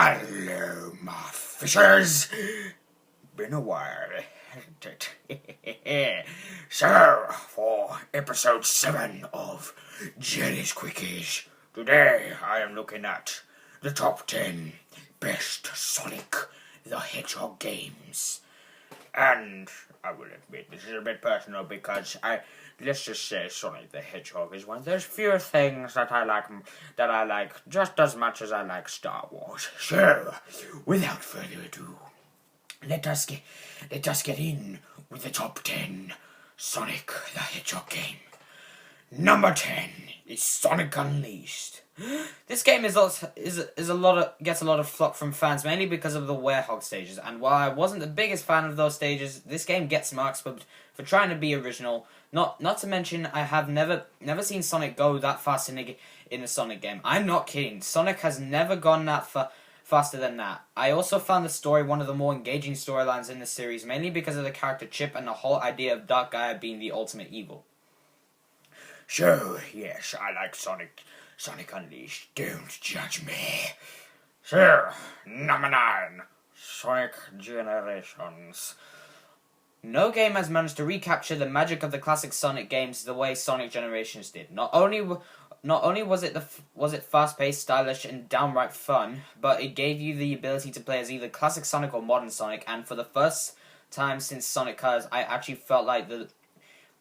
Hello, my fishers. Been a while, hasn't it? So, for episode 7 of Jerry's Quickies, today I am looking at the top 10 best Sonic the Hedgehog games. And I will admit, this is a bit personal because let's just say Sonic the Hedgehog is one of those few things that I like just as much as I like Star Wars. So, without further ado, let us get in with the top 10 Sonic the Hedgehog game. Number 10 is Sonic Unleashed. This game gets a lot of flack from fans, mainly because of the Werehog stages. And while I wasn't the biggest fan of those stages, this game gets marks for trying to be original. Not to mention, I have never seen Sonic go that fast in a Sonic game. I'm not kidding. Sonic has never gone that faster than that. I also found the story one of the more engaging storylines in the series, mainly because of the character Chip and the whole idea of Dark Gaia being the ultimate evil. So, yes, I like Sonic Unleashed. Don't judge me. So, number 9, Sonic Generations. No game has managed to recapture the magic of the classic Sonic games the way Sonic Generations did. Not only was it fast-paced, stylish, and downright fun, but it gave you the ability to play as either classic Sonic or modern Sonic. And for the first time since Sonic Colors, I actually felt like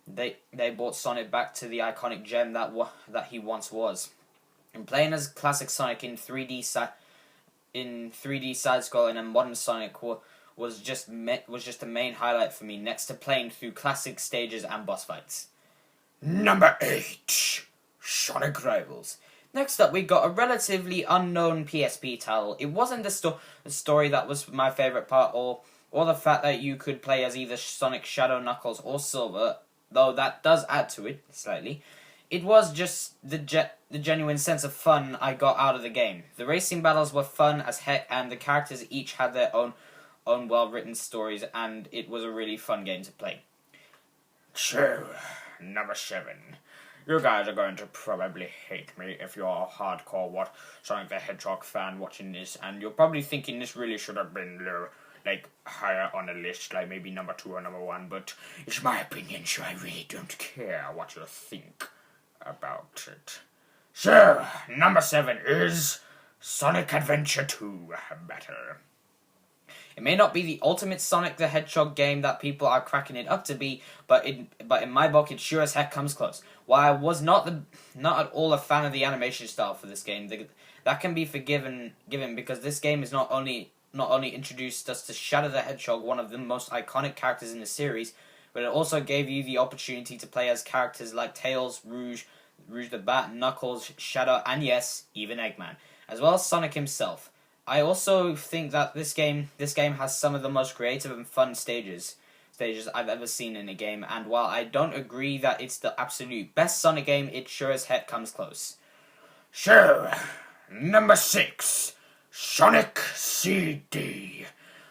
they brought Sonic back to the iconic gem that he once was. And playing as classic Sonic in 3D side-scrolling and modern Sonic was just the main highlight for me, next to playing through classic stages and boss fights. Number 8, Sonic Rivals. Next up, we got a relatively unknown PSP title. It wasn't the story that was my favourite part, or the fact that you could play as either Sonic, Shadow, Knuckles, or Silver, though that does add to it slightly. It was just the genuine sense of fun I got out of the game. The racing battles were fun as heck, and the characters each had their own well-written stories, and it was a really fun game to play. So, number 7. You guys are going to probably hate me if you're a hardcore Sonic the Hedgehog fan watching this, and you're probably thinking this really should have been low, like higher on the list, like maybe number 2 or number 1, but it's my opinion, so I really don't care what you think about it. So, number 7 is Sonic Adventure 2 Battle. It may not be the ultimate Sonic the Hedgehog game that people are cracking it up to be, but in my book it sure as heck comes close. While I was not at all a fan of the animation style for this game, that can be given because this game is not only introduced us to Shadow the Hedgehog, one of the most iconic characters in the series, but it also gave you the opportunity to play as characters like Tails, Rouge the Bat, Knuckles, Shadow, and yes, even Eggman, as well as Sonic himself. I also think that this game has some of the most creative and fun stages I've ever seen in a game, and while I don't agree that it's the absolute best Sonic game, it sure as heck comes close. So, number 6, Sonic CD.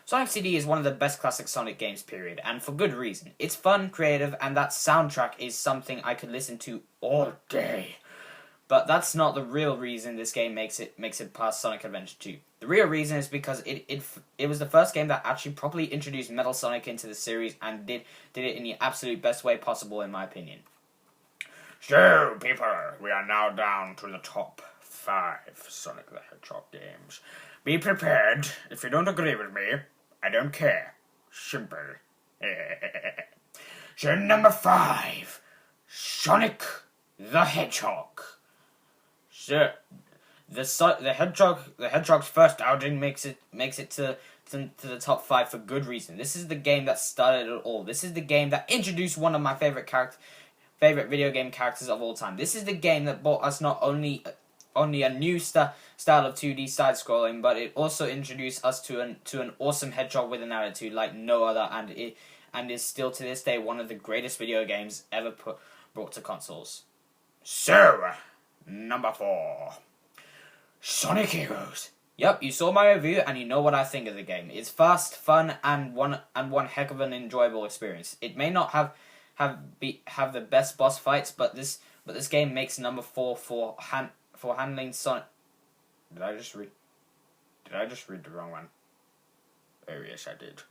Sonic CD is one of the best classic Sonic games, period, and for good reason. It's fun, creative, and that soundtrack is something I could listen to all day. But that's not the real reason this game makes it past Sonic Adventure 2. The real reason is because it was the first game that actually properly introduced Metal Sonic into the series and did it in the absolute best way possible, in my opinion. So, people, we are now down to the top 5 Sonic the Hedgehog games. Be prepared. If you don't agree with me, I don't care. Simple. So, number 5, Sonic the Hedgehog. So, the Hedgehog's first outing makes it to the top 5 for good reason. This is the game that started it all. This is the game that introduced one of my favorite video game characters of all time. This is the game that brought us not only a new style of 2D side-scrolling, but it also introduced us to an awesome hedgehog with an attitude like no other, and is still to this day one of the greatest video games ever brought to consoles. So, number 4, Sonic Heroes. Yep, you saw my review and you know what I think of the game. It's fast, fun, and one heck of an enjoyable experience. It may not have the best boss fights, but this game makes number 4 for handling Sonic. Did Did I just read the wrong one? Oh, yes, I did.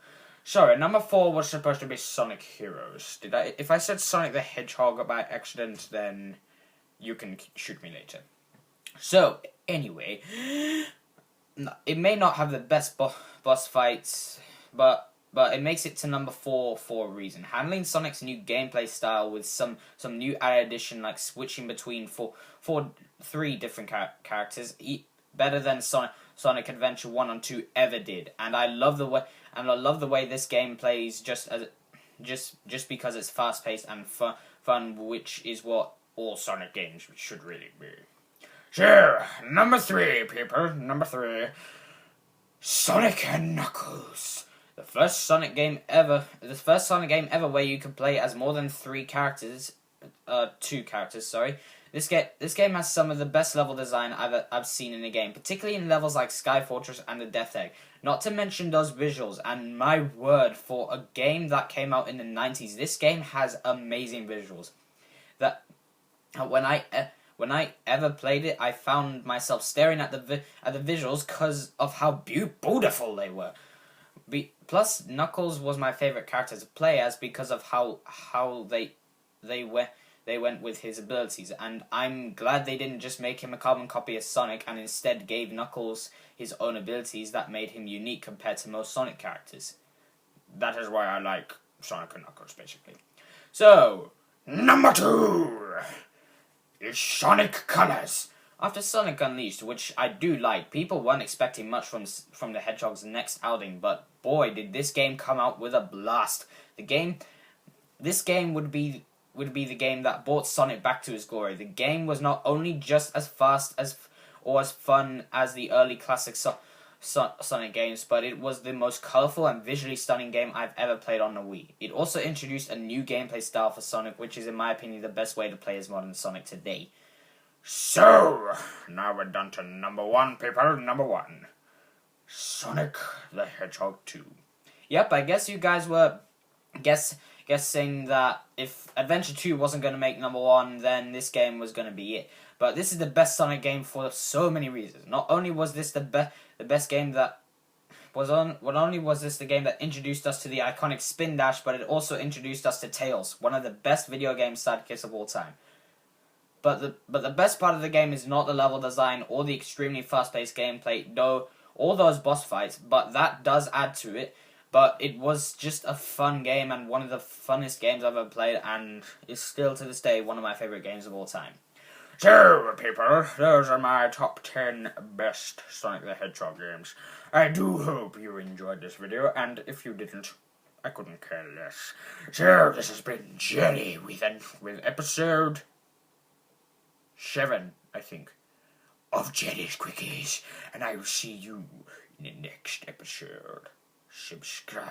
Sorry, number 4 was supposed to be Sonic Heroes. If I said Sonic the Hedgehog by accident, then you can shoot me later. So, anyway, it may not have the best boss fights, but it makes it to number 4 for a reason. Handling Sonic's new gameplay style with some new added addition, like switching between three different characters, better than Sonic Adventure 1 and 2 ever did. And I love the way this game plays just because it's fast paced and fun, which is what all Sonic games should really be. So, number 3, people. Number 3, Sonic and Knuckles. The first Sonic game ever where you can play as more than 2 characters, sorry. This game has some of the best level design I've seen in a game, particularly in levels like Sky Fortress and the Death Egg. Not to mention those visuals, and my word, for a game that came out in the 90s, this game has amazing visuals. That when I ever played it, I found myself staring at the visuals because of how beautiful they were. Plus, Knuckles was my favorite character to play as because of how they went with his abilities, and I'm glad they didn't just make him a carbon copy of Sonic and instead gave Knuckles his own abilities that made him unique compared to most Sonic characters. That is why I like Sonic and Knuckles, basically. So, number 2 is Sonic Colors. After Sonic Unleashed, which I do like, people weren't expecting much from the Hedgehog's next outing, but boy, did this game come out with a blast. This game would be the game that brought Sonic back to his glory. The game was not only just as fast as fun as the early classic Sonic games, but it was the most colorful and visually stunning game I've ever played on the Wii. It also introduced a new gameplay style for Sonic, which is in my opinion the best way to play as modern Sonic today. So, now we're done to number 1, people. Number 1, Sonic the Hedgehog 2. Yep, I guess you guys were guessing that if Adventure 2 wasn't going to make number 1, then this game was going to be it. But this is the best Sonic game for so many reasons. Not only was this the best game that the game that introduced us to the iconic Spin Dash, but it also introduced us to Tails, one of the best video game sidekicks of all time. But the best part of the game is not the level design or the extremely fast-paced gameplay, though all those boss fights, but that does add to it. But it was just a fun game and one of the funnest games I've ever played, and is still to this day one of my favorite games of all time. So, people, those are my top 10 best Sonic the Hedgehog games. I do hope you enjoyed this video, and if you didn't, I couldn't care less. So, this has been Jenny with episode 7, I think, of Jenny's Quickies, and I will see you in the next episode. Subscribe.